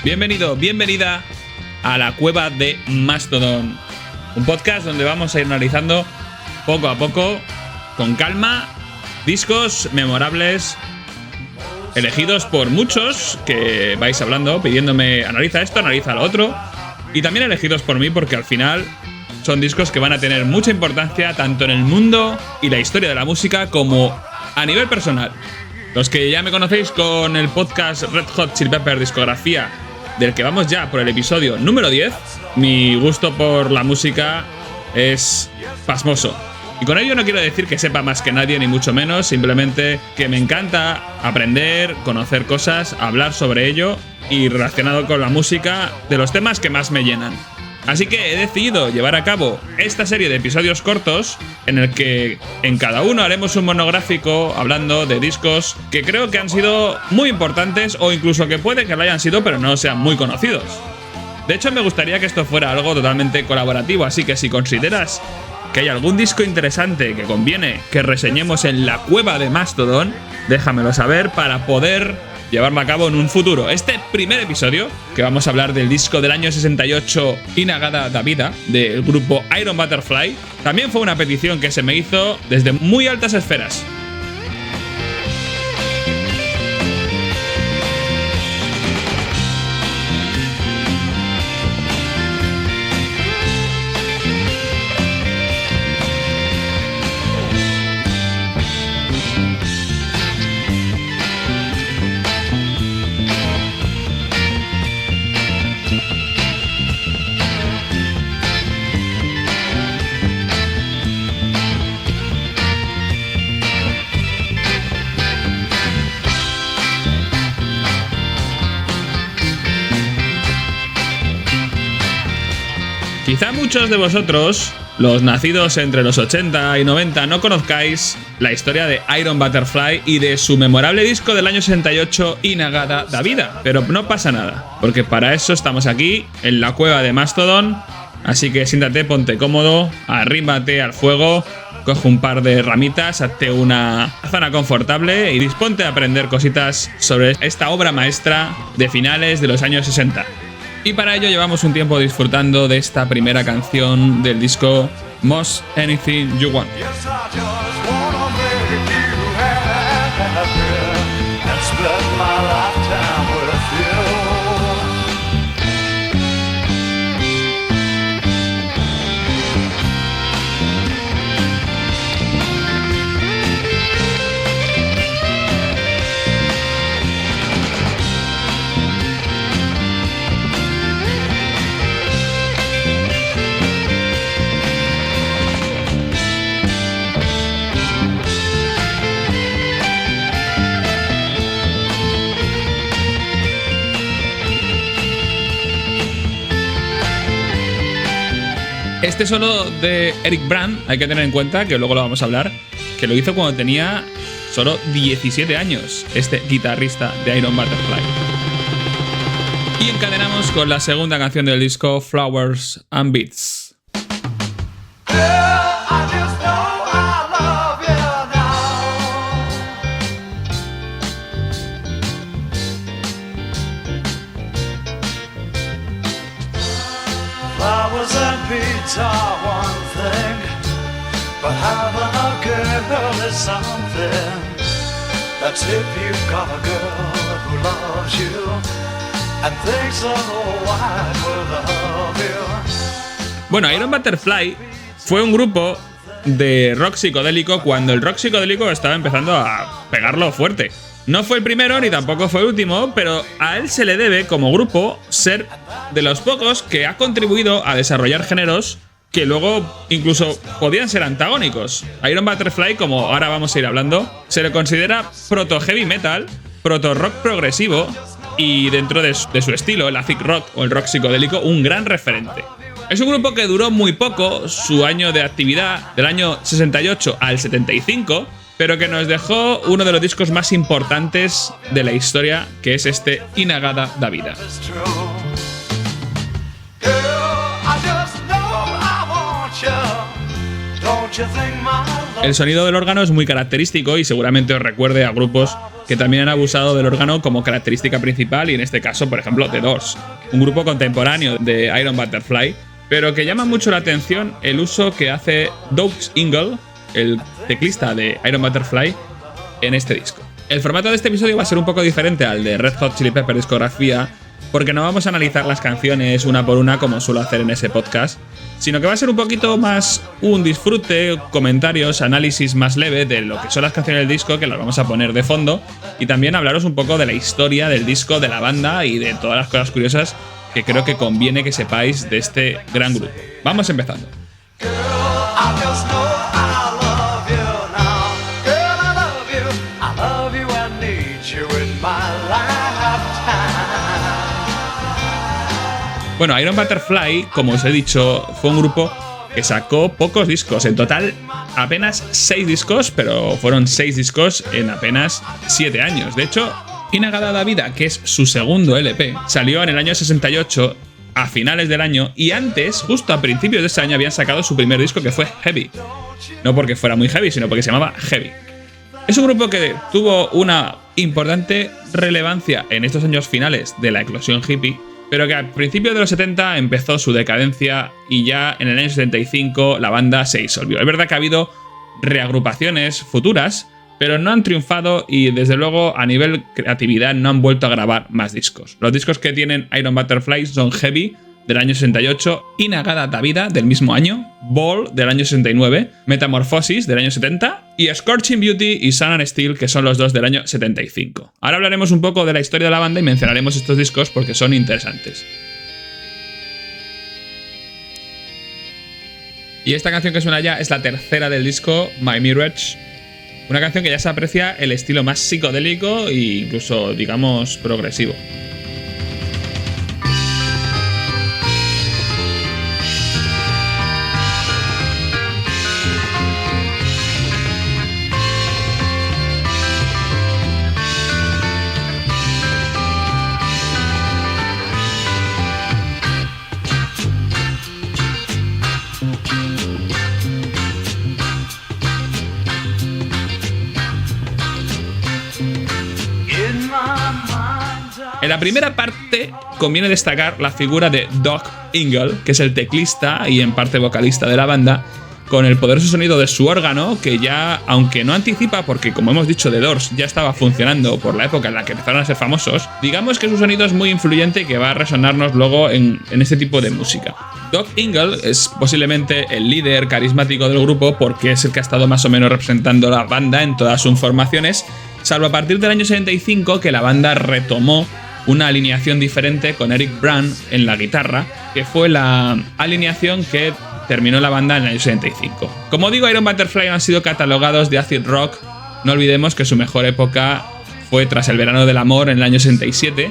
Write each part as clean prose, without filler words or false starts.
Bienvenido, bienvenida a la cueva de Mastodon, un podcast donde vamos a ir analizando poco a poco, con calma, discos memorables elegidos por muchos que vais hablando, pidiéndome analiza esto, analiza lo otro, y también elegidos por mí porque al final son discos que van a tener mucha importancia tanto en el mundo y la historia de la música como a nivel personal. Los que ya me conocéis con el podcast Red Hot Chili Peppers Discografía, del que vamos ya por el episodio número 10, mi gusto por la música es pasmoso. Y con ello no quiero decir que sepa más que nadie, ni mucho menos, simplemente que me encanta aprender, conocer cosas, hablar sobre ello y relacionado con la música de los temas que más me llenan. Así que he decidido llevar a cabo esta serie de episodios cortos en el que en cada uno haremos un monográfico hablando de discos que creo que han sido muy importantes o incluso que puede que lo hayan sido pero no sean muy conocidos. De hecho, me gustaría que esto fuera algo totalmente colaborativo, así que si consideras que hay algún disco interesante que conviene que reseñemos en la cueva de Mastodon, déjamelo saber para poder llevarlo a cabo en un futuro. Este primer episodio, que vamos a hablar del disco del año 68 In-A-Gadda Da Vida, del grupo Iron Butterfly, también fue una petición que se me hizo desde muy altas esferas. Quizá muchos de vosotros, los nacidos entre los 80 y 90, no conozcáis la historia de Iron Butterfly y de su memorable disco del año 68, In-A-Gadda Da Vida, pero no pasa nada, porque para eso estamos aquí, en la cueva de Mastodon, así que siéntate, ponte cómodo, arrímate al fuego, coge un par de ramitas, hazte una zona confortable y disponte a aprender cositas sobre esta obra maestra de finales de los años 60. Y para ello llevamos un tiempo disfrutando de esta primera canción del disco Most Anything You Want. Este solo de Eric Brandt, hay que tener en cuenta, que luego lo vamos a hablar, que lo hizo cuando tenía solo 17 años, este guitarrista de Iron Butterfly. Y encadenamos con la segunda canción del disco, Flowers and Beats. Flowers and beats are one thing, but having a girl is something. That's if you've got a girl who loves you and thinks the whole wide world of you. Bueno, Iron Butterfly fue un grupo de rock psicodélico cuando el rock psicodélico estaba empezando a pegarlo fuerte. No fue el primero ni tampoco fue el último, pero a él se le debe, como grupo, ser de los pocos que ha contribuido a desarrollar géneros que luego incluso podían ser antagónicos. Iron Butterfly, como ahora vamos a ir hablando, se le considera proto-heavy metal, proto-rock progresivo y dentro de su estilo, el acid rock o el rock psicodélico, un gran referente. Es un grupo que duró muy poco, su año de actividad, del año 68 al 75, pero que nos dejó uno de los discos más importantes de la historia, que es este In-A-Gadda Da Vida. you think my love El sonido del órgano es muy característico y seguramente os recuerde a grupos que también han abusado del órgano como característica principal, y en este caso, por ejemplo, The Doors, un grupo contemporáneo de Iron Butterfly, pero que llama mucho la atención el uso que hace Doug Ingle, el teclista de Iron Butterfly, en este disco. El formato de este episodio va a ser un poco diferente al de Red Hot Chili Pepper discografía, porque no vamos a analizar las canciones una por una como suelo hacer en ese podcast, sino que va a ser un poquito más un disfrute, comentarios, análisis más leve de lo que son las canciones del disco, que las vamos a poner de fondo, y también hablaros un poco de la historia del disco, de la banda y de todas las cosas curiosas que creo que conviene que sepáis de este gran grupo. Vamos empezando. girl, I just know I love you now. Girl, I love you, I need you in my lifetime. Bueno, Iron Butterfly, como os he dicho, fue un grupo que sacó pocos discos. En total, apenas 6 discos, pero fueron 6 discos en apenas 7 años. De hecho, Inagada Vida, que es su segundo LP, salió en el año 68, a finales del año, y antes, justo a principios de ese año, habían sacado su primer disco, que fue Heavy. No porque fuera muy heavy, sino porque se llamaba Heavy. Es un grupo que tuvo una importante relevancia en estos años finales de la eclosión hippie, pero que al principio de los 70 empezó su decadencia y ya en el año 75 la banda se disolvió. Es verdad que ha habido reagrupaciones futuras, pero no han triunfado y desde luego a nivel creatividad no han vuelto a grabar más discos. Los discos que tienen Iron Butterfly son Heavy, del año 68, Inagada Vida, del mismo año, Ball, del año 69, Metamorphosis, del año 70, y Scorching Beauty y Sun and Steel, que son los dos del año 75. Ahora hablaremos un poco de la historia de la banda y mencionaremos estos discos porque son interesantes. Y esta canción que suena ya es la tercera del disco, My Mirage, una canción que ya se aprecia el estilo más psicodélico e incluso, digamos, progresivo. En la primera parte conviene destacar la figura de Doug Ingle, que es el teclista y en parte vocalista de la banda, con el poderoso sonido de su órgano, que ya, aunque no anticipa, porque como hemos dicho The Doors ya estaba funcionando por la época en la que empezaron a ser famosos, digamos que su sonido es muy influyente y que va a resonarnos luego en este tipo de música. Doug Ingle es posiblemente el líder carismático del grupo porque es el que ha estado más o menos representando la banda en todas sus formaciones, salvo a partir del año 75 que la banda retomó una alineación diferente con Eric Brown en la guitarra, que fue la alineación que terminó la banda en el año 75. Como digo, Iron Butterfly han sido catalogados de acid rock. No olvidemos que su mejor época fue tras el verano del amor en el año 67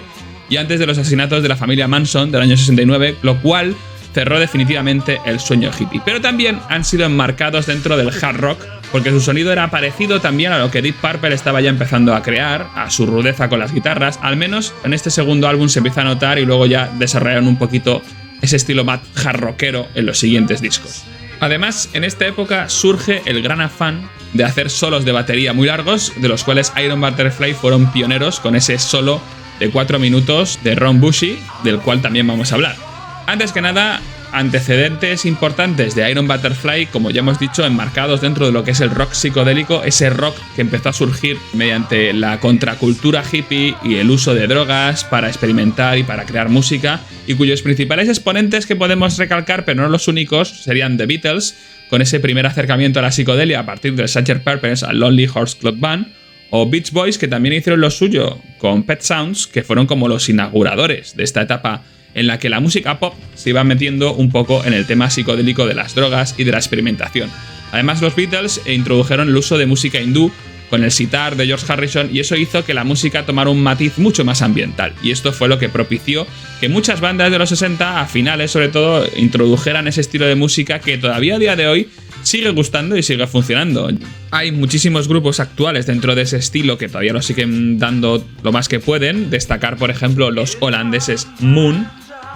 y antes de los asesinatos de la familia Manson del año 69, lo cual cerró definitivamente el sueño hippie. Pero también han sido enmarcados dentro del hard rock, porque su sonido era parecido también a lo que Deep Purple estaba ya empezando a crear, a su rudeza con las guitarras. Al menos en este segundo álbum se empieza a notar y luego ya desarrollaron un poquito ese estilo más hard rockero en los siguientes discos. Además, en esta época surge el gran afán de hacer solos de batería muy largos, de los cuales Iron Butterfly fueron pioneros con ese solo de 4 minutos de Ron Bushy, del cual también vamos a hablar. Antes que nada, antecedentes importantes de Iron Butterfly, como ya hemos dicho, enmarcados dentro de lo que es el rock psicodélico, ese rock que empezó a surgir mediante la contracultura hippie y el uso de drogas para experimentar y para crear música, y cuyos principales exponentes que podemos recalcar, pero no los únicos, serían The Beatles, con ese primer acercamiento a la psicodelia a partir del Sgt. Pepper's and Lonely Hearts Club Band, o Beach Boys, que también hicieron lo suyo con Pet Sounds, que fueron como los inauguradores de esta etapa en la que la música pop se iba metiendo un poco en el tema psicodélico de las drogas y de la experimentación. Además, los Beatles introdujeron el uso de música hindú con el sitar de George Harrison, y eso hizo que la música tomara un matiz mucho más ambiental, y esto fue lo que propició que muchas bandas de los 60, a finales sobre todo, introdujeran ese estilo de música que todavía a día de hoy sigue gustando y sigue funcionando. Hay muchísimos grupos actuales dentro de ese estilo que todavía lo siguen dando lo más que pueden. Destacar, por ejemplo, los holandeses Moon,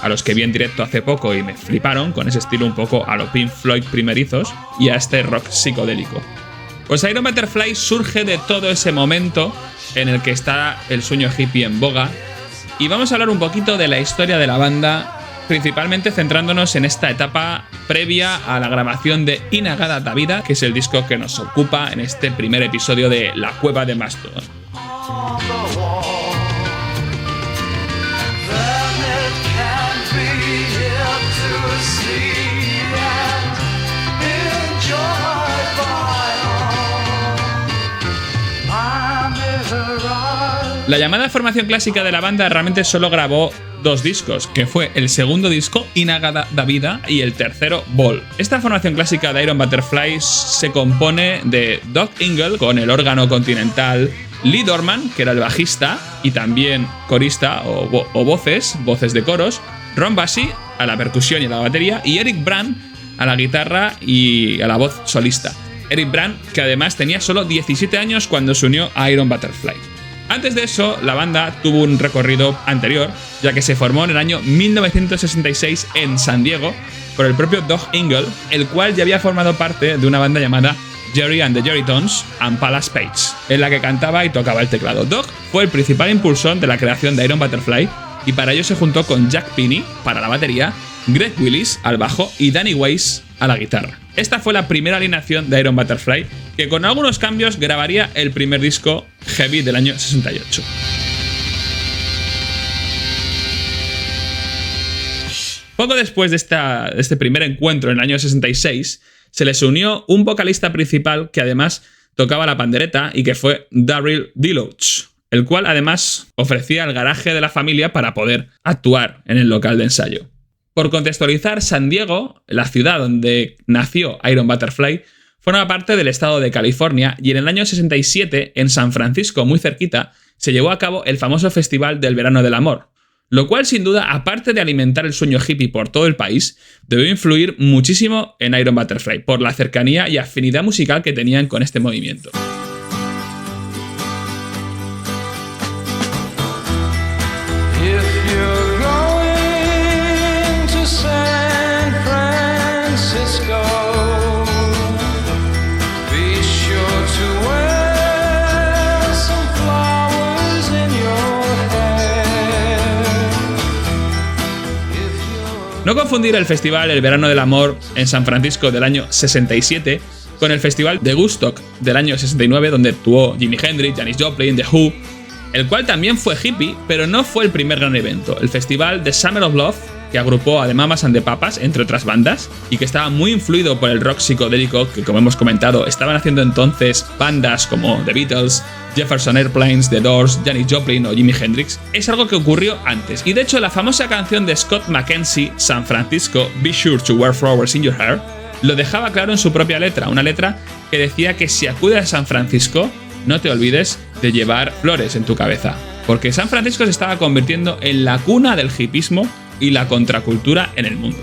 a los que vi en directo hace poco y me fliparon, con ese estilo un poco a lo Pink Floyd primerizos y a este rock psicodélico. Pues Iron Butterfly surge de todo ese momento en el que está el sueño hippie en boga, y vamos a hablar un poquito de la historia de la banda, principalmente centrándonos en esta etapa previa a la grabación de In-A-Gadda-Da-Vida, que es el disco que nos ocupa en este primer episodio de La Cueva de Mastodon. La llamada formación clásica de la banda realmente solo grabó 2 discos, que fue el segundo disco, In-A-Gadda-Da-Vida, y el tercero, Ball. Esta formación clásica de Iron Butterfly se compone de Doug Ingle con el órgano continental, Lee Dorman, que era el bajista y también corista o voces de coros, Ron Bassi a la percusión y a la batería, y Eric Brandt a la guitarra y a la voz solista. Eric Brandt, que además tenía solo 17 años cuando se unió a Iron Butterfly. Antes de eso, la banda tuvo un recorrido anterior, ya que se formó en el año 1966 en San Diego por el propio Doug Ingle, el cual ya había formado parte de una banda llamada Jerry and the Jerrytones and Palace Page, en la que cantaba y tocaba el teclado. Doug fue el principal impulsor de la creación de Iron Butterfly, y para ello se juntó con Jack Pinney para la batería, Greg Willis al bajo y Danny Weiss a la guitarra. Esta fue la primera alineación de Iron Butterfly, que con algunos cambios grabaría el primer disco, Heavy, del año 68. Poco después de este primer encuentro en el año 66, se les unió un vocalista principal que además tocaba la pandereta y que fue Daryl Deloach, el cual además ofrecía el garaje de la familia para poder actuar en el local de ensayo. Por contextualizar, San Diego, la ciudad donde nació Iron Butterfly, forma parte del estado de California, y en el año 67, en San Francisco, muy cerquita, se llevó a cabo el famoso Festival del Verano del Amor, lo cual sin duda, aparte de alimentar el sueño hippie por todo el país, debió influir muchísimo en Iron Butterfly, por la cercanía y afinidad musical que tenían con este movimiento. No confundir el Festival El Verano del Amor en San Francisco del año 67 con el Festival de Woodstock del año 69, donde actuó Jimi Hendrix, Janis Joplin, The Who, el cual también fue hippie, pero no fue el primer gran evento. El Festival de Summer of Love, que agrupó a The Mamas and the Papas, entre otras bandas, y que estaba muy influido por el rock psicodélico, que como hemos comentado, estaban haciendo entonces bandas como The Beatles, Jefferson Airplanes, The Doors, Janis Joplin o Jimi Hendrix, es algo que ocurrió antes. Y de hecho, la famosa canción de Scott McKenzie, San Francisco, Be Sure to Wear Flowers in Your Hair, lo dejaba claro en su propia letra, una letra que decía que si acudes a San Francisco, no te olvides de llevar flores en tu cabeza, porque San Francisco se estaba convirtiendo en la cuna del hipismo y la contracultura en el mundo.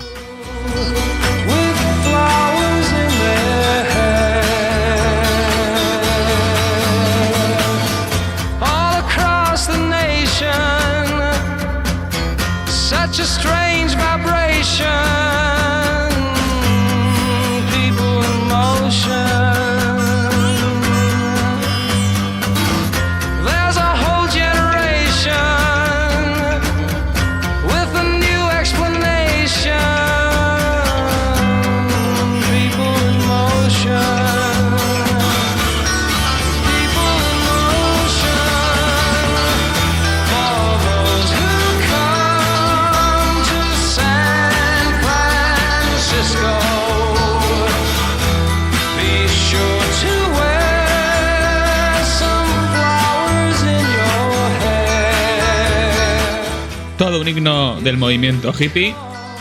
Todo un himno del movimiento hippie.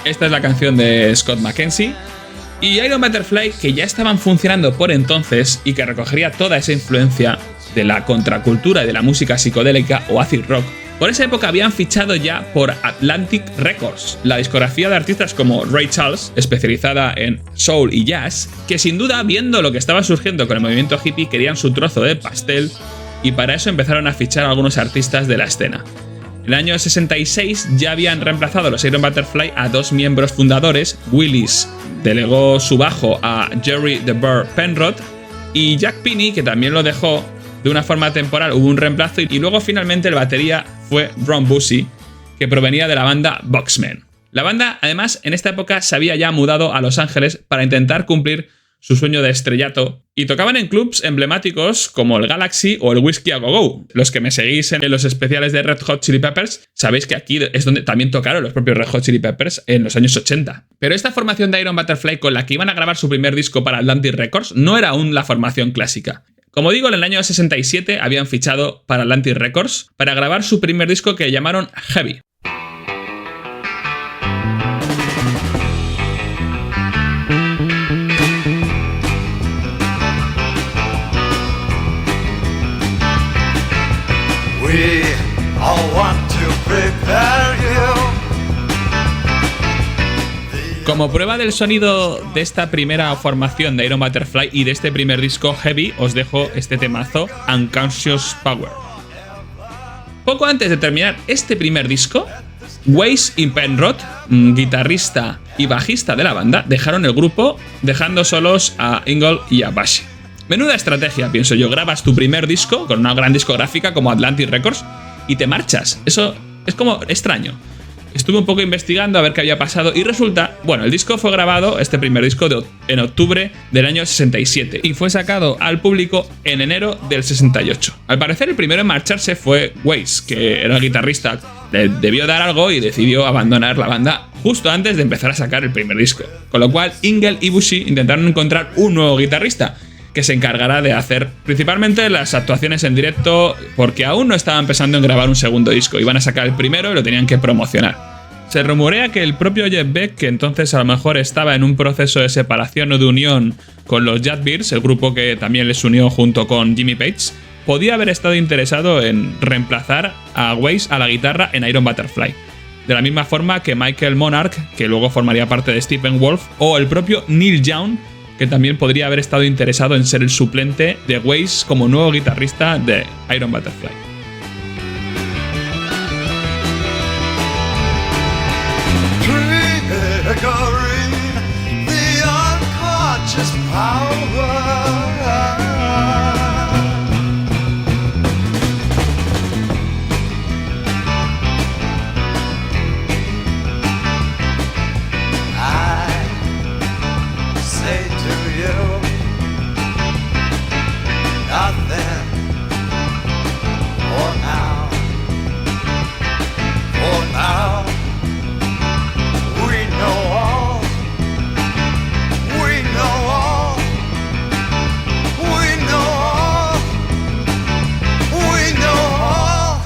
Esta es la canción de Scott McKenzie. Y Iron Butterfly, que ya estaban funcionando por entonces y que recogería toda esa influencia de la contracultura y de la música psicodélica o acid rock, por esa época habían fichado ya por Atlantic Records, la discografía de artistas como Ray Charles, especializada en soul y jazz, que sin duda, viendo lo que estaba surgiendo con el movimiento hippie, querían su trozo de pastel, y para eso empezaron a fichar a algunos artistas de la escena. En el año 66 ya habían reemplazado los Iron Butterfly a 2 miembros fundadores. Willis delegó su bajo a Jerry the Bear Penrod y Jack Pinney, que también lo dejó de una forma temporal. Hubo un reemplazo y luego finalmente el batería fue Ron Busey, que provenía de la banda Boxmen. La banda, además, en esta época se había ya mudado a Los Ángeles para intentar cumplir su sueño de estrellato y tocaban en clubs emblemáticos como el Galaxy o el Whiskey a Go Go. Los que me seguís en los especiales de Red Hot Chili Peppers sabéis que aquí es donde también tocaron los propios Red Hot Chili Peppers en los años 80. Pero esta formación de Iron Butterfly con la que iban a grabar su primer disco para Atlantic Records no era aún la formación clásica. Como digo, en el año 67 habían fichado para Atlantic Records para grabar su primer disco que llamaron Heavy. We all want to prepare you. Como prueba del sonido de esta primera formación de Iron Butterfly y de este primer disco Heavy, os dejo este temazo, Unconscious Power. Poco antes de terminar este primer disco, Weiss y Penrod, guitarrista y bajista de la banda, dejaron el grupo, dejando solos a Ingle y a Busey. Menuda estrategia, pienso yo. Grabas tu primer disco con una gran discográfica como Atlantic Records y te marchas. Eso es como extraño. Estuve un poco investigando a ver qué había pasado y resulta, bueno, el disco fue grabado, este primer disco, en octubre del año 67 y fue sacado al público en enero del 68. Al parecer el primero en marcharse fue Weiss, que era el guitarrista. Le debió dar algo y decidió abandonar la banda justo antes de empezar a sacar el primer disco. Con lo cual Ingle y Busey intentaron encontrar un nuevo guitarrista que se encargará de hacer principalmente las actuaciones en directo, porque aún no estaban pensando en grabar un segundo disco. Iban a sacar el primero y lo tenían que promocionar. Se rumorea que el propio Jeff Beck, que entonces a lo mejor estaba en un proceso de separación o de unión con los Yardbirds, el grupo que también les unió junto con Jimmy Page, podía haber estado interesado en reemplazar a Weiss a la guitarra en Iron Butterfly. De la misma forma que Michael Monarch, que luego formaría parte de Steppenwolf, o el propio Neil Young, que también podría haber estado interesado en ser el suplente de Weiss como nuevo guitarrista de Iron Butterfly.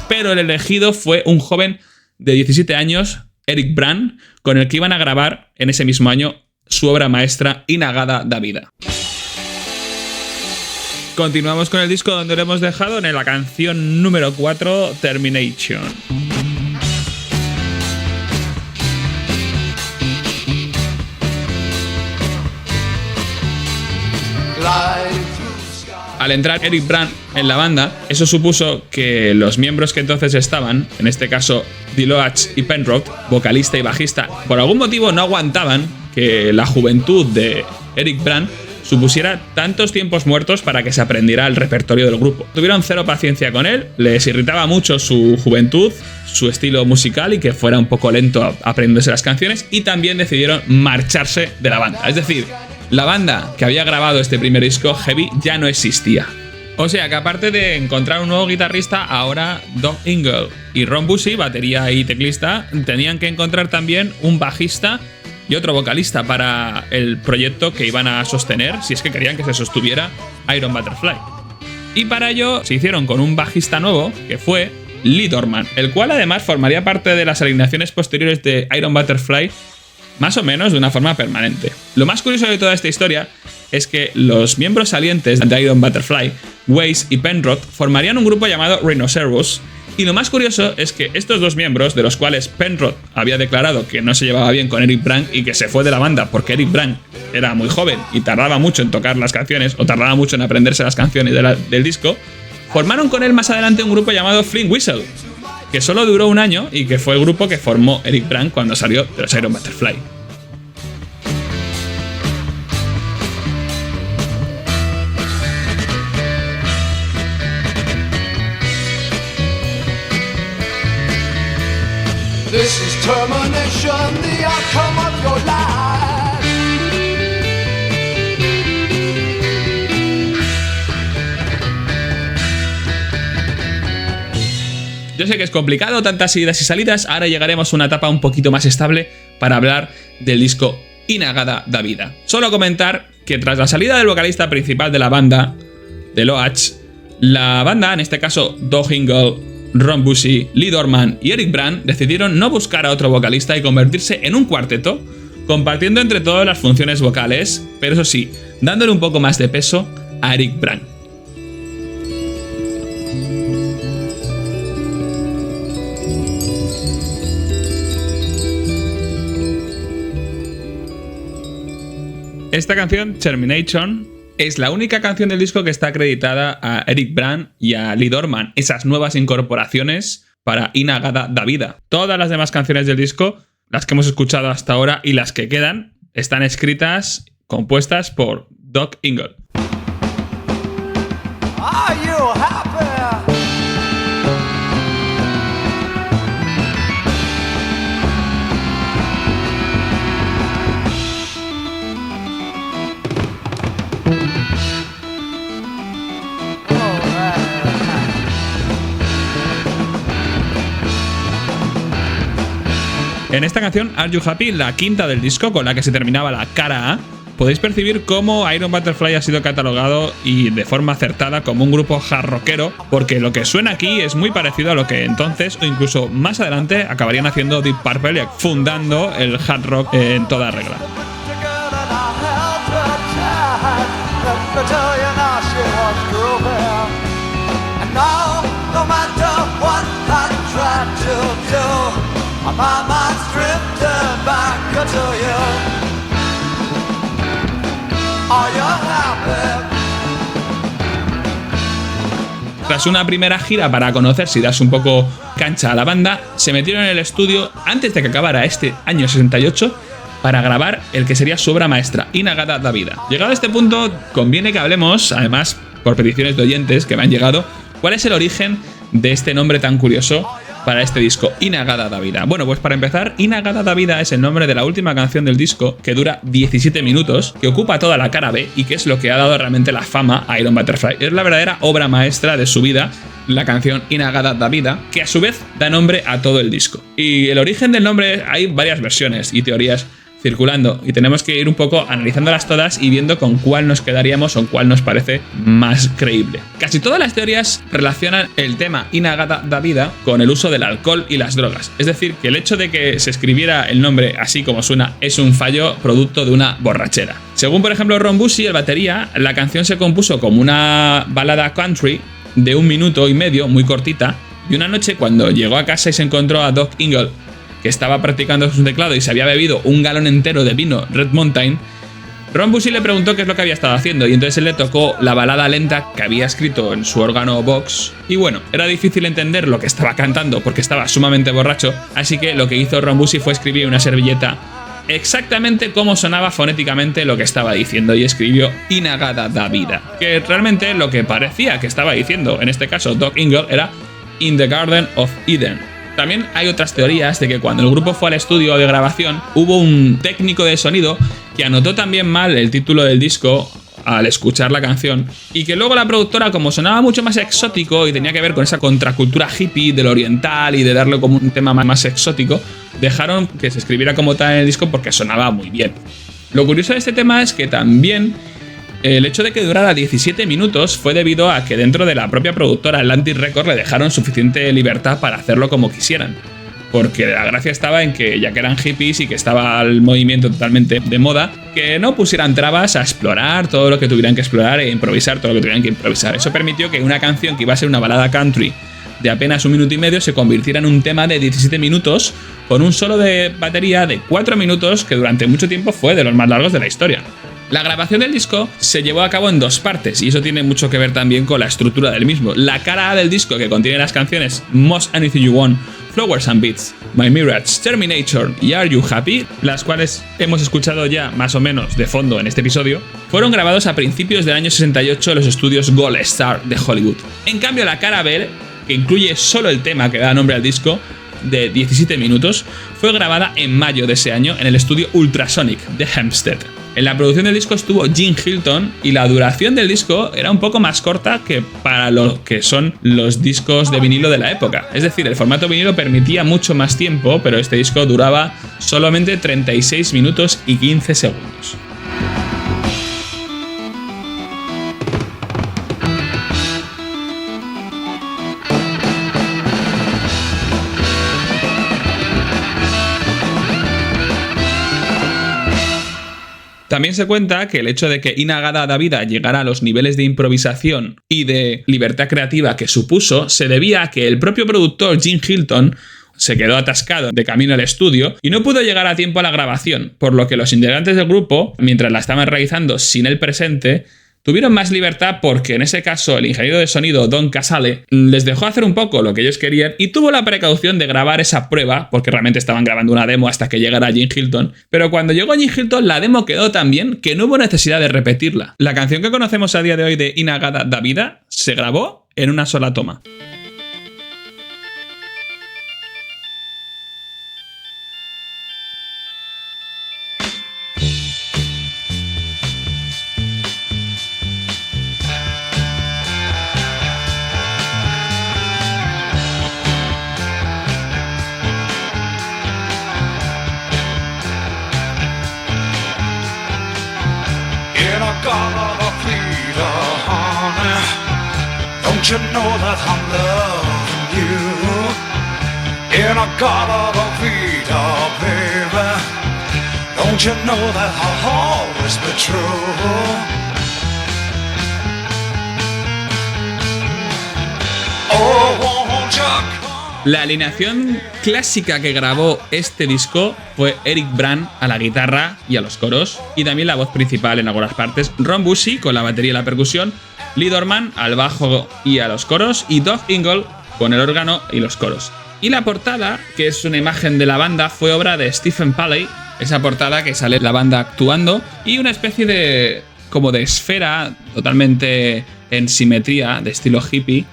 Pero el elegido fue un joven de 17 años, Eric Brann, con el que iban a grabar en ese mismo año su obra maestra Inagada da Vida. Continuamos con el disco donde lo hemos dejado en la canción número 4, Termination. Al entrar Eric Brann en la banda, eso supuso que los miembros que entonces estaban, en este caso DeLoach y Penrod, vocalista y bajista, por algún motivo no aguantaban que la juventud de Eric Brann supusiera tantos tiempos muertos para que se aprendiera el repertorio del grupo. Tuvieron cero paciencia con él, les irritaba mucho su juventud, su estilo musical y que fuera un poco lento aprendiéndose las canciones, y también decidieron marcharse de la banda. Es decir, la banda que había grabado este primer disco, Heavy, ya no existía. O sea que aparte de encontrar un nuevo guitarrista, ahora Doug Ingle y Ron Busey, batería y teclista, tenían que encontrar también un bajista y otro vocalista para el proyecto que iban a sostener, si es que querían que se sostuviera Iron Butterfly. Y para ello se hicieron con un bajista nuevo, que fue Lee Dorman, el cual además formaría parte de las alineaciones posteriores de Iron Butterfly, más o menos de una forma permanente. Lo más curioso de toda esta historia es que los miembros salientes de Iron Butterfly, Weiss y Penrod, formarían un grupo llamado Rhinoceros, y lo más curioso es que estos dos miembros, de los cuales Penrod había declarado que no se llevaba bien con Eric Brann y que se fue de la banda porque Eric Brann era muy joven y tardaba mucho en tocar las canciones, o tardaba mucho en aprenderse las canciones del disco, formaron con él más adelante un grupo llamado Flint Whistle. que solo duró un año y que fue el grupo que formó Eric Brandt cuando salió de los Iron Butterfly. This is termination, the outcome of your life. Yo sé que es complicado, tantas idas y salidas, ahora llegaremos a una etapa un poquito más estable para hablar del disco In-A-Gadda Da Vida. Solo comentar que tras la salida del vocalista principal de la banda, de Loach, la banda, en este caso Doug Ingle, Ron Bushy, Lee Dorman y Eric Brandt, decidieron no buscar a otro vocalista y convertirse en un cuarteto, compartiendo entre todos las funciones vocales, pero eso sí, dándole un poco más de peso a Eric Brandt. Esta canción, Termination, es la única canción del disco que está acreditada a Eric Brandt y a Lee Dorman, esas nuevas incorporaciones para In-A-Gadda Da Vida. Todas las demás canciones del disco, las que hemos escuchado hasta ahora y las que quedan, están escritas, compuestas por Doug Ingle. Are you happy? En esta canción, Are You Happy, la quinta del disco, con la que se terminaba la cara A, podéis percibir cómo Iron Butterfly ha sido catalogado y de forma acertada como un grupo hard rockero, porque lo que suena aquí es muy parecido a lo que entonces o incluso más adelante acabarían haciendo Deep Purple, fundando el hard rock en toda regla. My mind's drifting back to you. Are you happy? Tras una primera gira para conocerse y darse un poco cancha a la banda, se metieron en el estudio antes de que acabara este año 68 para grabar el que sería su obra maestra, In-A-Gadda Da Vida. Llegado a este punto, conviene que hablemos, además por peticiones de oyentes que me han llegado, cuál es el origen de este nombre tan curioso para este disco, In-A-Gadda Da Vida. Bueno, pues para empezar, In-A-Gadda Da Vida es el nombre de la última canción del disco, que dura 17 minutos, que ocupa toda la cara B y que es lo que ha dado realmente la fama a Iron Butterfly. Es la verdadera obra maestra de su vida, la canción In-A-Gadda Da Vida, que a su vez da nombre a todo el disco. Y el origen del nombre, hay varias versiones y teorías circulando, y tenemos que ir un poco analizándolas todas y viendo con cuál nos quedaríamos o cuál nos parece más creíble. Casi todas las teorías relacionan el tema In-A-Gadda Da Vida con el uso del alcohol y las drogas. Es decir, que el hecho de que se escribiera el nombre así como suena es un fallo producto de una borrachera. Según por ejemplo Ron Bushy, el batería, la canción se compuso como una balada country de 1 minuto y medio, muy cortita, y una noche cuando llegó a casa y se encontró a Doug Ingle, que estaba practicando su teclado y se había bebido 1 galón entero de vino Red Mountain, Ron Bushy le preguntó qué es lo que había estado haciendo y entonces él le tocó la balada lenta que había escrito en su órgano Vox y bueno, era difícil entender lo que estaba cantando porque estaba sumamente borracho, así que lo que hizo Ron Bushy fue escribir en una servilleta exactamente cómo sonaba fonéticamente lo que estaba diciendo y escribió In-A-Gadda Da Vida, que realmente lo que parecía que estaba diciendo, en este caso Doug Ingle, era In the Garden of Eden. También hay otras teorías de que cuando el grupo fue al estudio de grabación hubo un técnico de sonido que anotó también mal el título del disco al escuchar la canción y que luego la productora, como sonaba mucho más exótico y tenía que ver con esa contracultura hippie del oriental y de darle como un tema más exótico, dejaron que se escribiera como tal en el disco porque sonaba muy bien. Lo curioso de este tema es que también el hecho de que durara 17 minutos fue debido a que dentro de la propia productora Atlantic Records le dejaron suficiente libertad para hacerlo como quisieran. Porque la gracia estaba en que, ya que eran hippies y que estaba el movimiento totalmente de moda, que no pusieran trabas a explorar todo lo que tuvieran que explorar e improvisar todo lo que tuvieran que improvisar. Eso permitió que una canción que iba a ser una balada country de apenas 1 minuto y medio se convirtiera en un tema de 17 minutos con un solo de batería de 4 minutos que durante mucho tiempo fue de los más largos de la historia. La grabación del disco se llevó a cabo en 2 partes y eso tiene mucho que ver también con la estructura del mismo. La cara A del disco, que contiene las canciones Most Anything You Want, Flowers and Beats, My Mirage, Terminator y Are You Happy, las cuales hemos escuchado ya más o menos de fondo en este episodio, fueron grabados a principios del año 68 en los estudios Gold Star de Hollywood. En cambio, la cara B, que incluye solo el tema que da nombre al disco, de 17 minutos, fue grabada en mayo de ese año en el estudio Ultrasonic de Hempstead. En la producción del disco estuvo Jim Hilton y la duración del disco era un poco más corta que para lo que son los discos de vinilo de la época. Es decir, el formato vinilo permitía mucho más tiempo, pero este disco duraba solamente 36 minutos y 15 segundos. También se cuenta que el hecho de que In-A-Gadda-Da-Vida llegara a los niveles de improvisación y de libertad creativa que supuso se debía a que el propio productor Jim Hilton se quedó atascado de camino al estudio y no pudo llegar a tiempo a la grabación, por lo que los integrantes del grupo, mientras la estaban realizando sin él presente, tuvieron más libertad porque en ese caso el ingeniero de sonido Don Casale les dejó hacer un poco lo que ellos querían y tuvo la precaución de grabar esa prueba, porque realmente estaban grabando una demo hasta que llegara Jim Hilton, pero cuando llegó Jim Hilton la demo quedó tan bien que no hubo necesidad de repetirla. La canción que conocemos a día de hoy de In-A-Gadda-Da-Vida se grabó en una sola toma. Don't you know that I'm loving you? In a Gadda-Da-Vida, baby. Don't you know that I'll always be true? Oh, won't you come? La alineación clásica que grabó este disco fue Eric Brand a la guitarra y a los coros, y también la voz principal en algunas partes, Ron Bushy con la batería y la percusión, Lee Dorman al bajo y a los coros, y Doug Ingle con el órgano y los coros. Y la portada, que es una imagen de la banda, fue obra de Stephen Paley, esa portada que sale la banda actuando, y una especie de como de esfera totalmente en simetría, de estilo hippie.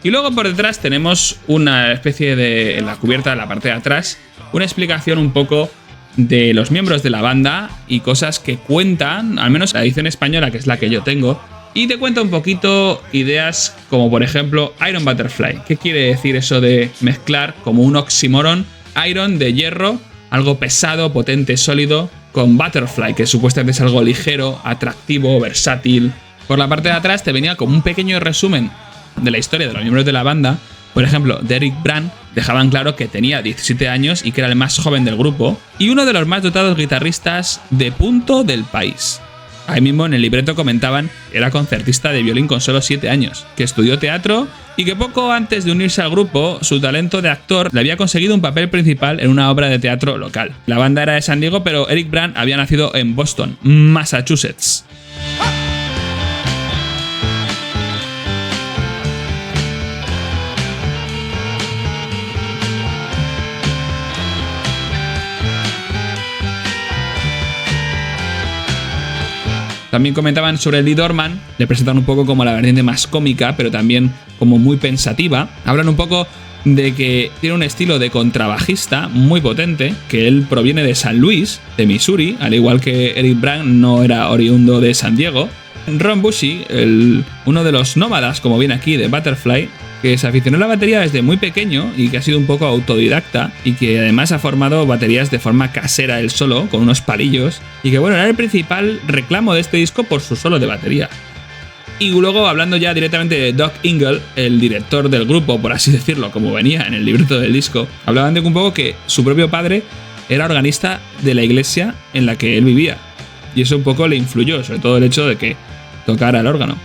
Y luego por detrás tenemos una especie de, en la cubierta de la parte de atrás, una explicación un poco de los miembros de la banda y cosas que cuentan, al menos la edición española, que es la que yo tengo, y te cuenta un poquito ideas como por ejemplo Iron Butterfly. ¿Qué quiere decir eso de mezclar como un oxímoron iron de hierro, algo pesado, potente, sólido, con Butterfly, que supuestamente es algo ligero, atractivo, versátil? Por la parte de atrás te venía como un pequeño resumen de la historia de los miembros de la banda. Por ejemplo, Eric Brand dejaban claro que tenía 17 años y que era el más joven del grupo y uno de los más dotados guitarristas de punto del país. Ahí mismo en el libreto comentaban que era concertista de violín con solo 7 años, que estudió teatro y que poco antes de unirse al grupo, su talento de actor le había conseguido un papel principal en una obra de teatro local. La banda era de San Diego, pero Eric Brand había nacido en Boston, Massachusetts. También comentaban sobre Lee Dorman, le presentan un poco como la vertiente más cómica, pero también como muy pensativa. Hablan un poco de que tiene un estilo de contrabajista muy potente, que él proviene de San Luis, de Missouri, al igual que Eric Brand no era oriundo de San Diego. Ron Bushy, uno de los nómadas, como viene aquí, de Butterfly, que se aficionó a la batería desde muy pequeño y que ha sido un poco autodidacta y que además ha formado baterías de forma casera él solo, con unos palillos, y que bueno, era el principal reclamo de este disco por su solo de batería. Y luego, hablando ya directamente de Doug Ingle, el director del grupo, por así decirlo, como venía en el libreto del disco, hablaban de un poco que su propio padre era organista de la iglesia en la que él vivía, y eso un poco le influyó, sobre todo el hecho de que tocara el órgano.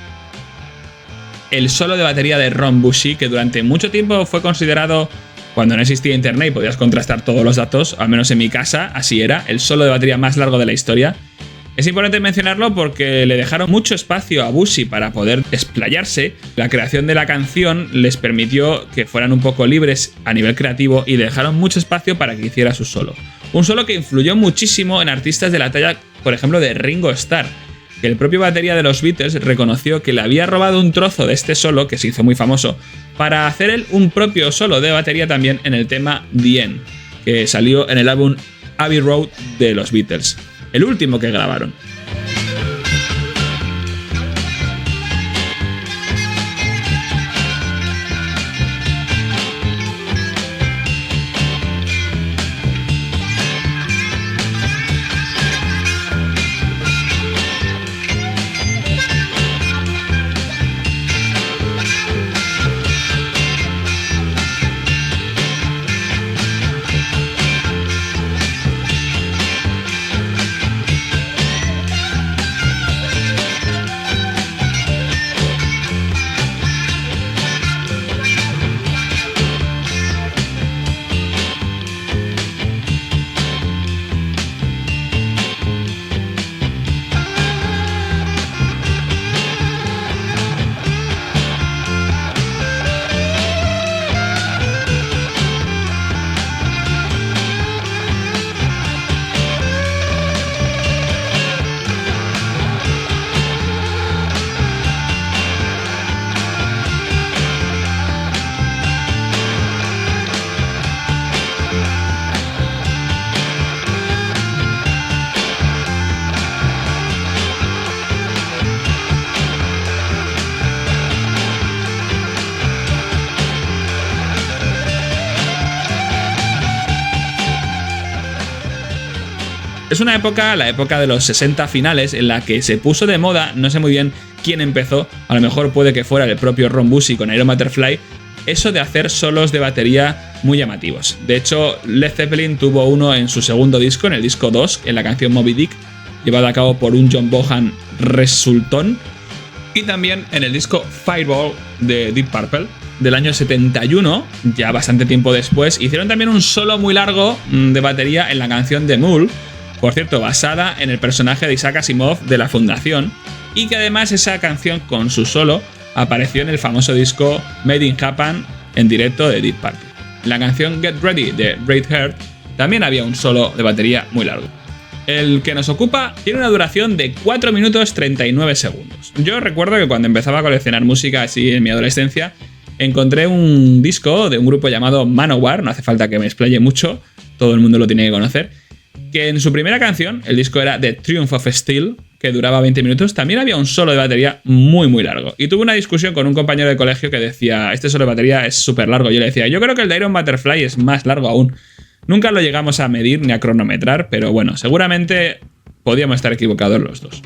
El solo de batería de Ron Bushy, que durante mucho tiempo fue considerado, cuando no existía internet y podías contrastar todos los datos, al menos en mi casa, así era, el solo de batería más largo de la historia, Es importante mencionarlo porque le dejaron mucho espacio a Bushi para poder explayarse. La creación de la canción les permitió que fueran un poco libres a nivel creativo y le dejaron mucho espacio para que hiciera su solo. Un solo que influyó muchísimo en artistas de la talla, por ejemplo, de Ringo Starr, que el propio batería de los Beatles reconoció que le había robado un trozo de este solo, que se hizo muy famoso, para hacer él un propio solo de batería también en el tema The End, que salió en el álbum Abbey Road de los Beatles, el último que grabaron. Es una época, la época de los 60 finales, en la que se puso de moda, no sé muy bien quién empezó, a lo mejor puede que fuera el propio Ron Bushi con Iron Butterfly, eso de hacer solos de batería muy llamativos. De hecho, Led Zeppelin tuvo uno en su segundo disco, en el disco 2, en la canción Moby Dick, llevado a cabo por un John Bonham resultón, y también en el disco Fireball de Deep Purple, del año 71, ya bastante tiempo después, hicieron también un solo muy largo de batería en la canción The Mule, por cierto, basada en el personaje de Isaac Asimov de la Fundación, y que además esa canción con su solo apareció en el famoso disco Made in Japan en directo de Deep Purple. En la canción Get Ready de Radiohead también había un solo de batería muy largo. El que nos ocupa tiene una duración de 4 minutos 39 segundos. Yo recuerdo que cuando empezaba a coleccionar música así en mi adolescencia, encontré un disco de un grupo llamado Manowar, no hace falta que me explaye mucho, todo el mundo lo tiene que conocer, que en su primera canción, el disco era The Triumph of Steel, que duraba 20 minutos, también había un solo de batería muy largo. Y tuve una discusión con un compañero de colegio que decía, este solo de batería es súper largo. Yo le decía, yo creo que el de Iron Butterfly es más largo aún. Nunca lo llegamos a medir ni a cronometrar, pero bueno, seguramente podíamos estar equivocados los dos.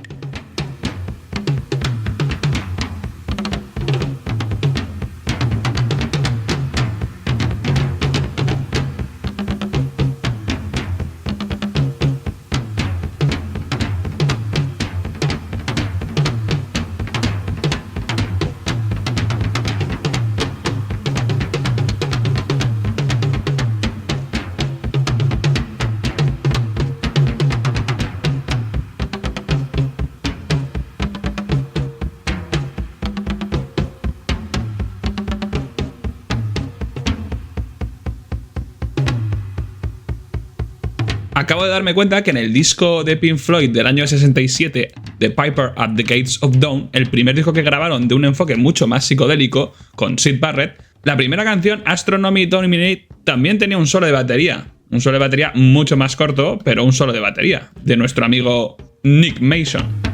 Acabo de darme cuenta que en el disco de Pink Floyd del año 67, The Piper at the Gates of Dawn, el primer disco que grabaron de un enfoque mucho más psicodélico, con Syd Barrett, la primera canción, Astronomy Dominate, también tenía un solo de batería. Un solo de batería mucho más corto, pero un solo de batería, de nuestro amigo Nick Mason.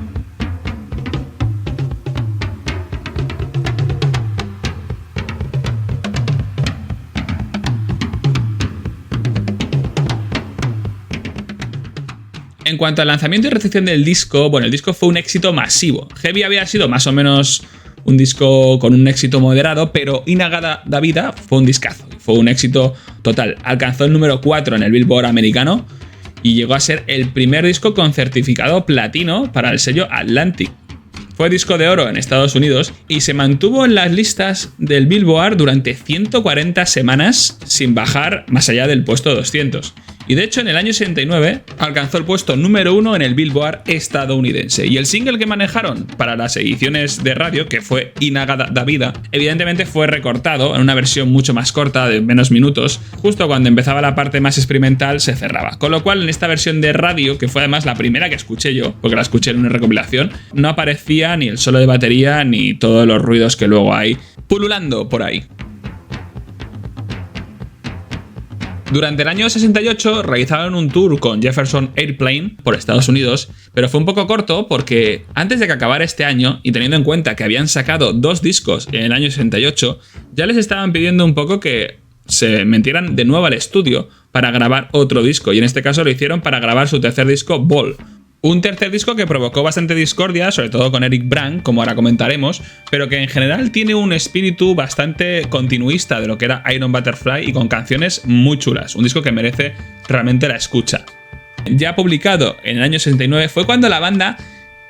En cuanto al lanzamiento y recepción del disco, bueno, el disco fue un éxito masivo. Heavy había sido más o menos un disco con un éxito moderado, pero Inagada da Vida fue un discazo, fue un éxito total. Alcanzó el número 4 en el Billboard americano y llegó a ser el primer disco con certificado platino para el sello Atlantic. Fue disco de oro en Estados Unidos y se mantuvo en las listas del Billboard durante 140 semanas sin bajar más allá del puesto 200. Y de hecho en el año 69 alcanzó el puesto número 1 en el Billboard estadounidense. Y el single que manejaron para las ediciones de radio, que fue Inagada da Vida, evidentemente fue recortado en una versión mucho más corta, de menos minutos. Justo cuando empezaba la parte más experimental se cerraba. Con lo cual en esta versión de radio, que fue además la primera que escuché yo, porque la escuché en una recopilación, no aparecía ni el solo de batería ni todos los ruidos que luego hay pululando por ahí. Durante el año 68 realizaron un tour con Jefferson Airplane por Estados Unidos, pero fue un poco corto porque antes de que acabara este año, y teniendo en cuenta que habían sacado 2 discos en el año 68, ya les estaban pidiendo un poco que se metieran de nuevo al estudio para grabar otro disco, y en este caso lo hicieron para grabar su tercer disco, Ball. Un tercer disco que provocó bastante discordia, sobre todo con Eric Brandt, como ahora comentaremos, pero que en general tiene un espíritu bastante continuista de lo que era Iron Butterfly y con canciones muy chulas. Un disco que merece realmente la escucha. Ya publicado en el año 69 fue cuando la banda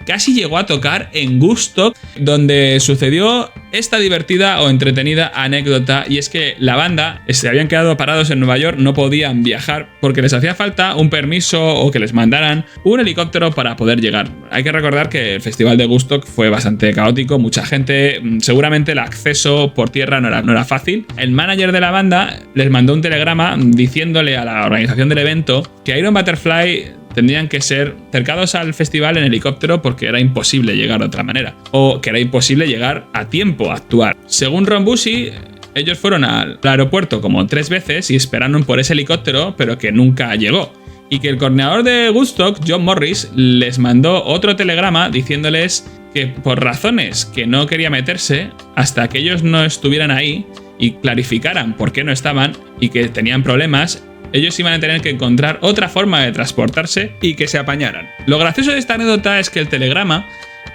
casi llegó a tocar en Woodstock, donde sucedió esta divertida o entretenida anécdota, y es que la banda se habían quedado parados en Nueva York, no podían viajar porque les hacía falta un permiso o que les mandaran un helicóptero para poder llegar. Hay que recordar que el festival de Woodstock fue bastante caótico, mucha gente, seguramente el acceso por tierra no era fácil. El manager de la banda les mandó un telegrama diciéndole a la organización del evento que Iron Butterfly tendrían que ser cercados al festival en helicóptero porque era imposible llegar de otra manera, o que era imposible llegar a tiempo a actuar. Según Ron Bushy, ellos fueron al aeropuerto como 3 veces y esperaron por ese helicóptero, pero que nunca llegó. Y que el coordinador de Woodstock, John Morris, les mandó otro telegrama diciéndoles que por razones que no quería meterse hasta que ellos no estuvieran ahí y clarificaran por qué no estaban y que tenían problemas, ellos iban a tener que encontrar otra forma de transportarse y que se apañaran. Lo gracioso de esta anécdota es que el telegrama,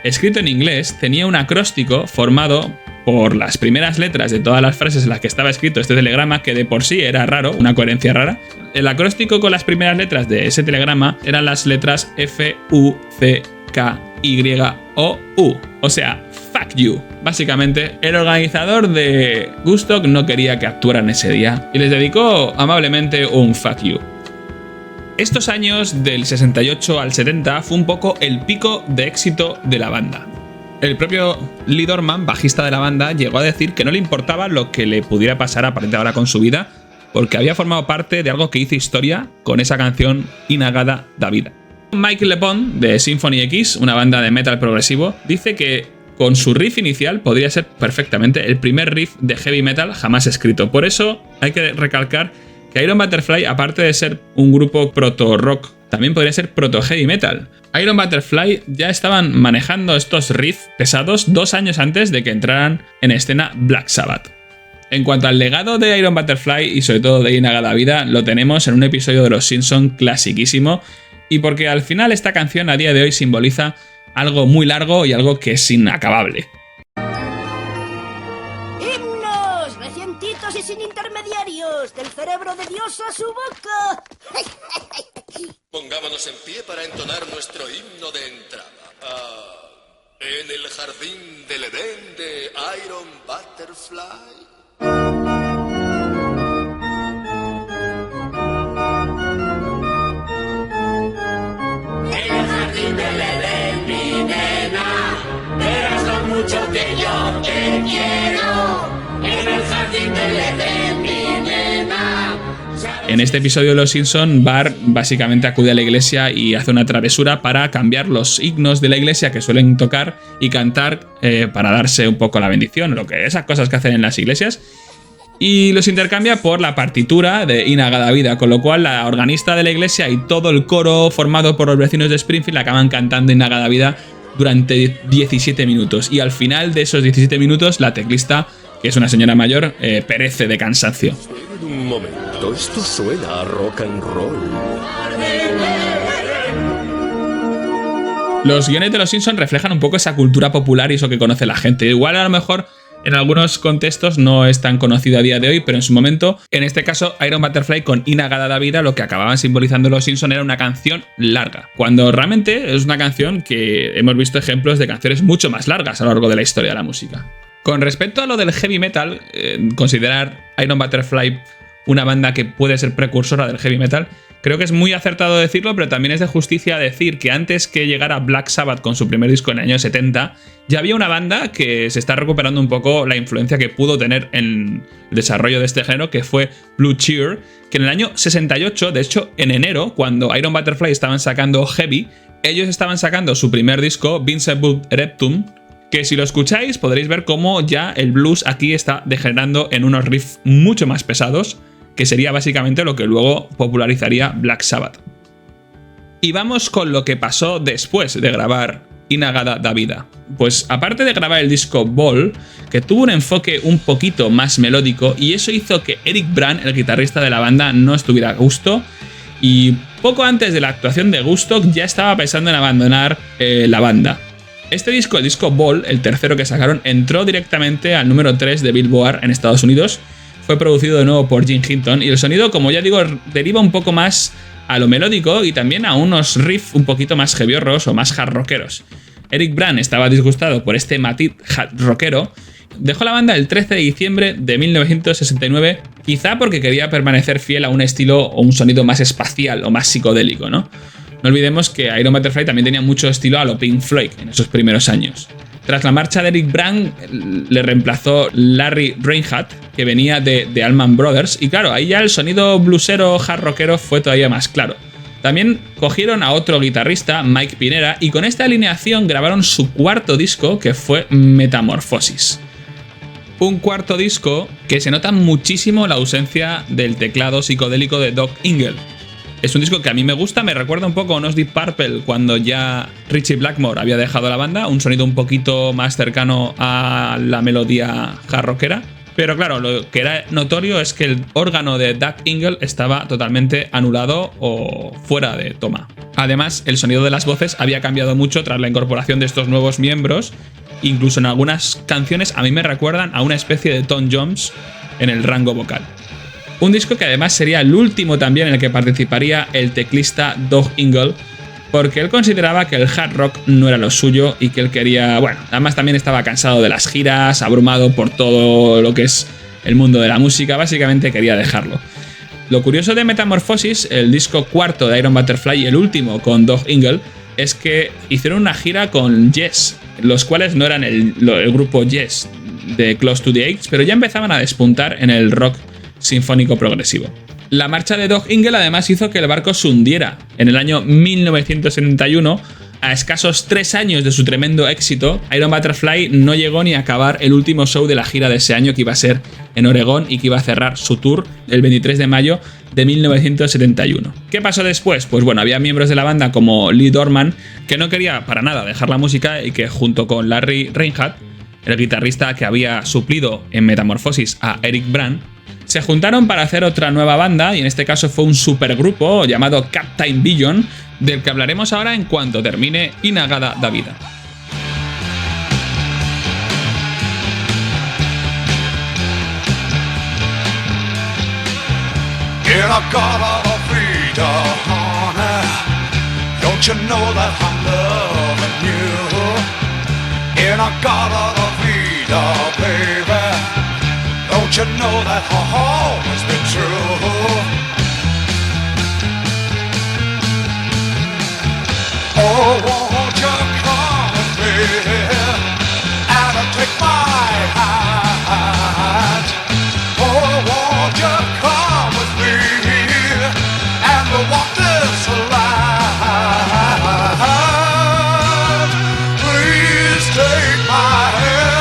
escrito en inglés, tenía un acróstico formado por las primeras letras de todas las frases en las que estaba escrito este telegrama, que de por sí era raro, una coherencia rara. El acróstico con las primeras letras de ese telegrama eran las letras F-U-C-K-Y-O-U, o sea, fuck you. Básicamente, el organizador de Woodstock no quería que actuaran ese día y les dedicó amablemente un fuck you. Estos años del 68 al 70 fue un poco el pico de éxito de la banda. El propio Lee Dorman, bajista de la banda, llegó a decir que no le importaba lo que le pudiera pasar a partir de ahora con su vida, porque había formado parte de algo que hizo historia con esa canción Inagada da Vida. Mike Lepone, de Symphony X, una banda de metal progresivo, dice que con su riff inicial podría ser perfectamente el primer riff de heavy metal jamás escrito. Por eso hay que recalcar que Iron Butterfly, aparte de ser un grupo proto-rock, también podría ser proto-heavy metal. Iron Butterfly ya estaban manejando estos riffs pesados 2 años antes de que entraran en escena Black Sabbath. En cuanto al legado de Iron Butterfly y sobre todo de Inagada da Vida, lo tenemos en un episodio de Los Simpson clasiquísimo, y porque al final esta canción a día de hoy simboliza algo muy largo y algo que es inacabable. ¡Himnos! Recientitos y sin intermediarios, del cerebro de Dios a su boca. Pongámonos en pie para entonar nuestro himno de entrada. En el jardín del Edén de Iron Butterfly. Mucho que yo te quiero, en el jardín del Edén, mi nena. En este episodio de Los Simpson, Bart básicamente acude a la iglesia y hace una travesura para cambiar los himnos de la iglesia que suelen tocar y cantar para darse un poco la bendición, esas cosas que hacen en las iglesias, y los intercambia por la partitura de Inagada da Vida, con lo cual la organista de la iglesia y todo el coro formado por los vecinos de Springfield acaban cantando Inagada da Vida durante 17 minutos, y al final de esos 17 minutos la teclista, que es una señora mayor, perece de cansancio. Esperen un momento, esto suena a rock and roll. Los guiones de Los Simpsons reflejan un poco esa cultura popular y eso que conoce la gente. Igual a lo mejor en algunos contextos no es tan conocido a día de hoy, pero en su momento, en este caso, Iron Butterfly con Inagada da Vida, lo que acababan simbolizando Los Simpsons era una canción larga, cuando realmente es una canción que hemos visto ejemplos de canciones mucho más largas a lo largo de la historia de la música. Con respecto a lo del heavy metal, considerar Iron Butterfly una banda que puede ser precursora del heavy metal, Creo que es muy acertado decirlo, pero también es de justicia decir que antes que llegara Black Sabbath con su primer disco en el año 70, ya había una banda que se está recuperando un poco la influencia que pudo tener en el desarrollo de este género, que fue Blue Cheer, que en el año 68, de hecho en enero, cuando Iron Butterfly estaban sacando Heavy, ellos estaban sacando su primer disco, Vincebut Ereptum, que si lo escucháis podréis ver cómo ya el blues aquí está degenerando en unos riffs mucho más pesados, que sería básicamente lo que luego popularizaría Black Sabbath. Y vamos con lo que pasó después de grabar In-A-Gadda Da Vida. Pues aparte de grabar el disco Ball, que tuvo un enfoque un poquito más melódico, y eso hizo que Eric Brand, el guitarrista de la banda, no estuviera a gusto, y poco antes de la actuación de Woodstock ya estaba pensando en abandonar la banda. Este disco, el disco Ball, el tercero que sacaron, entró directamente al número 3 de Billboard en Estados Unidos. Fue producido de nuevo por Jim Hinton y el sonido, como ya digo, deriva un poco más a lo melódico y también a unos riffs un poquito más heaviorros o más hard rockeros. Eric Brand estaba disgustado por este matiz hard rockero. Dejó la banda el 13 de diciembre de 1969, quizá porque quería permanecer fiel a un estilo o un sonido más espacial o más psicodélico, ¿no? No olvidemos que Iron Butterfly también tenía mucho estilo a lo Pink Floyd en esos primeros años. Tras la marcha de Eric Brand, le reemplazó Larry Reinhardt, que venía de Allman Brothers, y claro, ahí ya el sonido bluesero hard rockero fue todavía más claro. También cogieron a otro guitarrista, Mike Pinera, y con esta alineación grabaron su cuarto disco, que fue Metamorphosis. Un cuarto disco que se nota muchísimo la ausencia del teclado psicodélico de Doug Ingle. Es un disco que a mí me gusta, me recuerda un poco a unos Deep Purple cuando ya Ritchie Blackmore había dejado la banda, un sonido un poquito más cercano a la melodía hard rockera. Pero claro, lo que era notorio es que el órgano de Doug Ingle estaba totalmente anulado o fuera de toma. Además, el sonido de las voces había cambiado mucho tras la incorporación de estos nuevos miembros. Incluso en algunas canciones a mí me recuerdan a una especie de Tom Jones en el rango vocal. Un disco que además sería el último también en el que participaría el teclista Doug Ingle, porque él consideraba que el hard rock no era lo suyo y que él quería, bueno, además también estaba cansado de las giras, abrumado por todo lo que es el mundo de la música, básicamente quería dejarlo. Lo curioso de Metamorphosis, el disco cuarto de Iron Butterfly y el último con Doug Ingle, es que hicieron una gira con Yes, los cuales no eran el grupo Yes de Close to the Edge, pero ya empezaban a despuntar en el rock sinfónico progresivo. La marcha de Doug Ingle además hizo que el barco se hundiera. En el año 1971, a escasos 3 años de su tremendo éxito, Iron Butterfly no llegó ni a acabar el último show de la gira de ese año, que iba a ser en Oregón y que iba a cerrar su tour el 23 de mayo de 1971. ¿Qué pasó después? Pues bueno, había miembros de la banda como Lee Dorman, que no quería para nada dejar la música y que junto con Larry Reinhardt, el guitarrista que había suplido en Metamorphosis a Eric Brand, se juntaron para hacer otra nueva banda, y en este caso fue un supergrupo llamado Captain Billion, del que hablaremos ahora en cuanto termine In-A-Gadda Da Vida. In-A-Gadda Da Vida, honey, don't you know that I'm loving you? In-A-Gadda Da Vida, baby, don't you know that I'll always be true? Oh, won't you come with me and take my hand? Oh, won't you come with me and we'll walk this line? Please take my hand.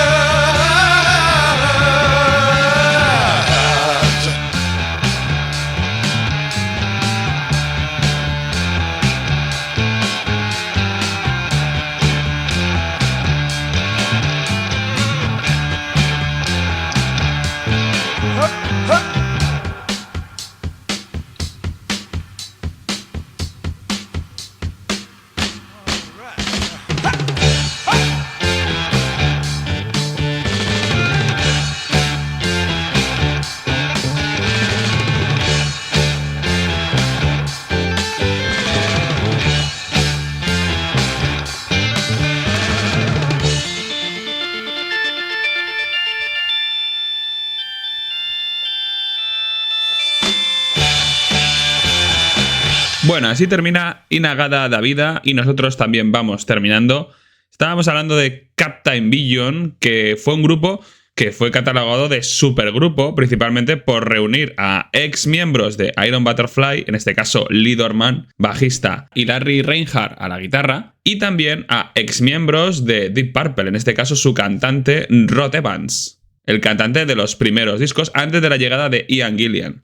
Bueno, así termina Inagada Davida y nosotros también vamos terminando. Estábamos hablando de Captain Billion, que fue un grupo que fue catalogado de supergrupo, principalmente por reunir a ex miembros de Iron Butterfly, en este caso Lee Dorman, bajista, y Larry Reinhardt a la guitarra, y también a ex miembros de Deep Purple, en este caso su cantante Rod Evans, el cantante de los primeros discos antes de la llegada de Ian Gillan.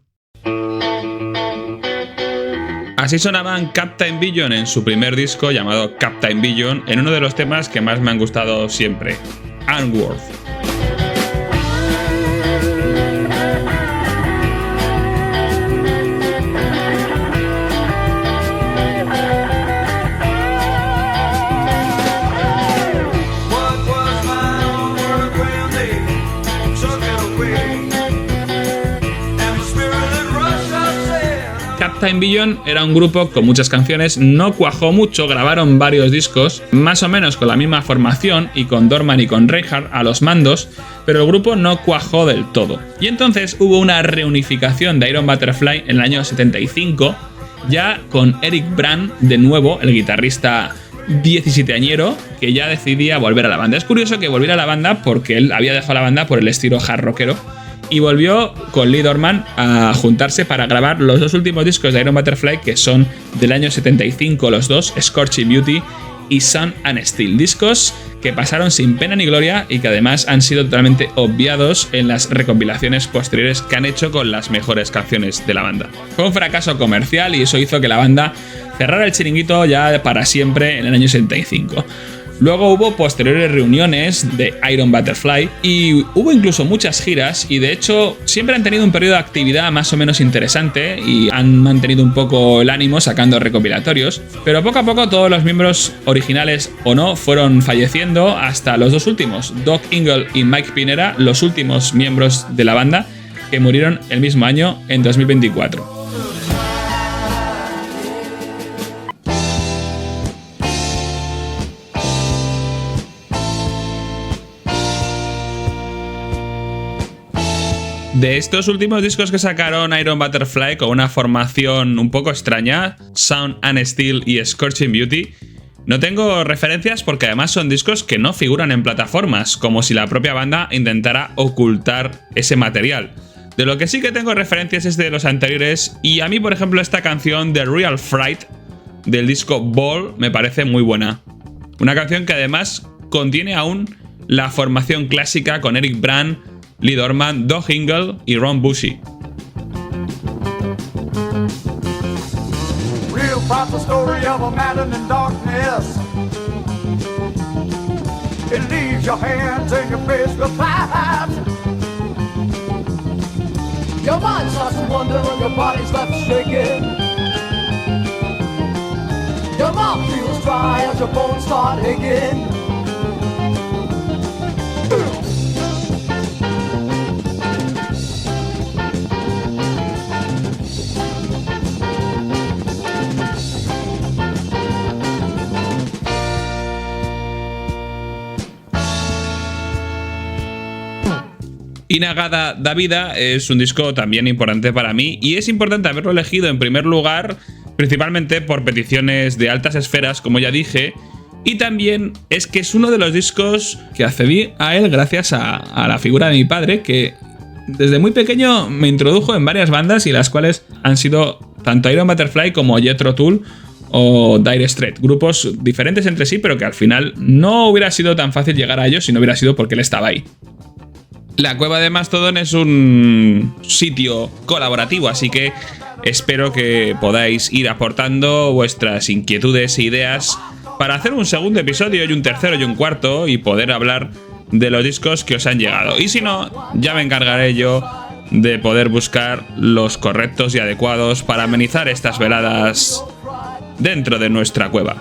Así sonaban Captain Billion en su primer disco llamado Captain Billion, en uno de los temas que más me han gustado siempre, Unworth. Captain Billion era un grupo con muchas canciones, no cuajó mucho, grabaron varios discos, más o menos con la misma formación y con Dorman y con Reinhardt a los mandos, pero el grupo no cuajó del todo. Y entonces hubo una reunificación de Iron Butterfly en el año 75, ya con Eric Brand de nuevo, el guitarrista 17añero, que ya decidía volver a la banda. Es curioso que volviera a la banda porque él había dejado la banda por el estilo hard rockero, y volvió con Lee Dorman a juntarse para grabar los dos últimos discos de Iron Butterfly, que son del año 75 los dos, Scorching Beauty y Sun and Steel, discos que pasaron sin pena ni gloria y que además han sido totalmente obviados en las recopilaciones posteriores que han hecho con las mejores canciones de la banda. Fue un fracaso comercial y eso hizo que la banda cerrara el chiringuito ya para siempre en el año 75. Luego hubo posteriores reuniones de Iron Butterfly y hubo incluso muchas giras y de hecho siempre han tenido un periodo de actividad más o menos interesante y han mantenido un poco el ánimo sacando recopilatorios, pero poco a poco todos los miembros originales o no fueron falleciendo hasta los dos últimos, Doc Ingle y Mike Pinera, los últimos miembros de la banda que murieron el mismo año en 2024. De estos últimos discos que sacaron Iron Butterfly con una formación un poco extraña, Sound and Steel y Scorching Beauty, no tengo referencias porque además son discos que no figuran en plataformas, como si la propia banda intentara ocultar ese material. De lo que sí que tengo referencias es de los anteriores y a mí, por ejemplo, esta canción The Real Fright del disco Ball me parece muy buena. Una canción que además contiene aún la formación clásica con Eric Brand, Lee Dorman, Doc Ingle y Ron Bushy. Real proper story of a madden in darkness. It leaves your hands and your face with flash. Your mind starts to wonder and your body's left shaking. Your mouth feels dry as your bones start aching. Inagada Davida es un disco también importante para mí y es importante haberlo elegido en primer lugar principalmente por peticiones de altas esferas, como ya dije, y también es que es uno de los discos que accedí a él gracias a la figura de mi padre, que desde muy pequeño me introdujo en varias bandas y las cuales han sido tanto Iron Butterfly como Jethro Tull o Dire Straits, grupos diferentes entre sí pero que al final no hubiera sido tan fácil llegar a ellos si no hubiera sido porque él estaba ahí. La Cueva de Mastodon es un sitio colaborativo, así que espero que podáis ir aportando vuestras inquietudes e ideas para hacer un segundo episodio y un tercero y un cuarto y poder hablar de los discos que os han llegado. Y si no, ya me encargaré yo de poder buscar los correctos y adecuados para amenizar estas veladas dentro de nuestra cueva.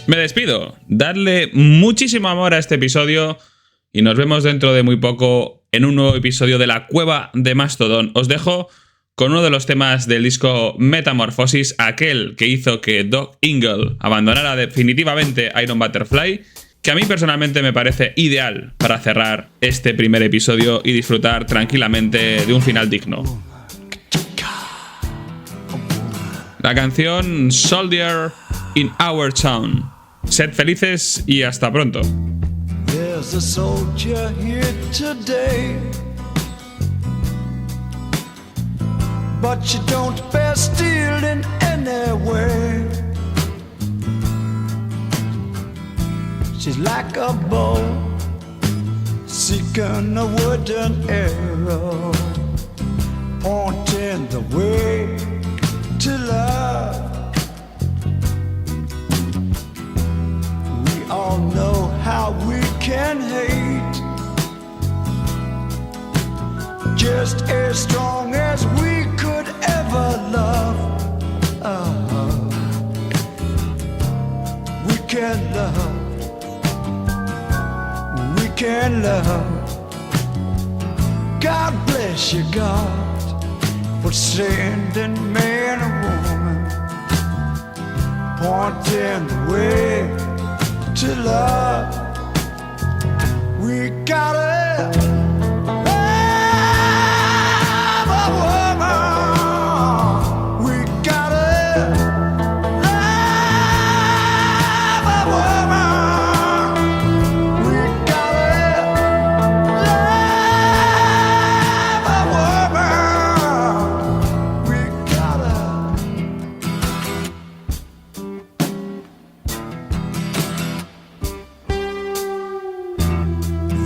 Me despido. Dadle muchísimo amor a este episodio y nos vemos dentro de muy poco en un nuevo episodio de La Cueva de Mastodon. Os dejo con uno de los temas del disco Metamorphosis, aquel que hizo que Doug Ingle abandonara definitivamente Iron Butterfly, que a mí personalmente me parece ideal para cerrar este primer episodio y disfrutar tranquilamente de un final digno. La canción Soldier in Our Town. Sed felices y hasta pronto. There's a soldier here today, but you don't bear steel in any way. She's like a bow seeking a wooden arrow, pointing the way to love. We all know how we can hate, just as strong as we could ever love. We can love, we can love. God bless you, God, for sending man and woman, pointing the way to love. We gotta love a woman. We gotta love a woman. We gotta love a woman. We gotta.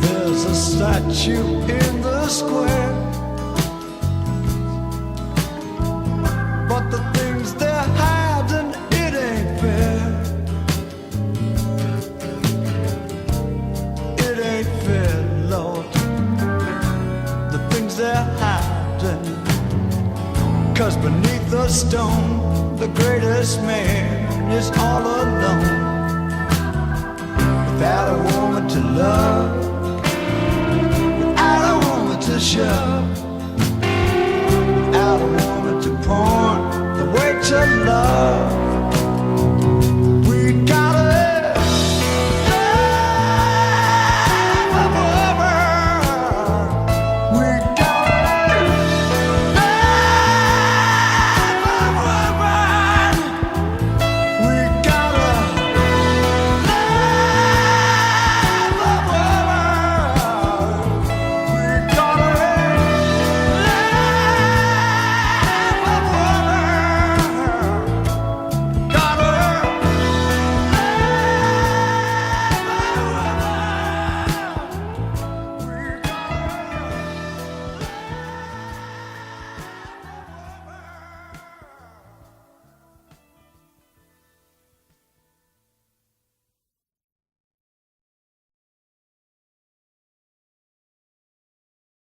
There's a statue in the square, but the things they're hiding, it ain't fair. It ain't fair, Lord, the things they're hiding. 'Cause beneath the stone, the greatest man is all alone, without a woman to love, without a woman to shove, without a woman to point the way to love.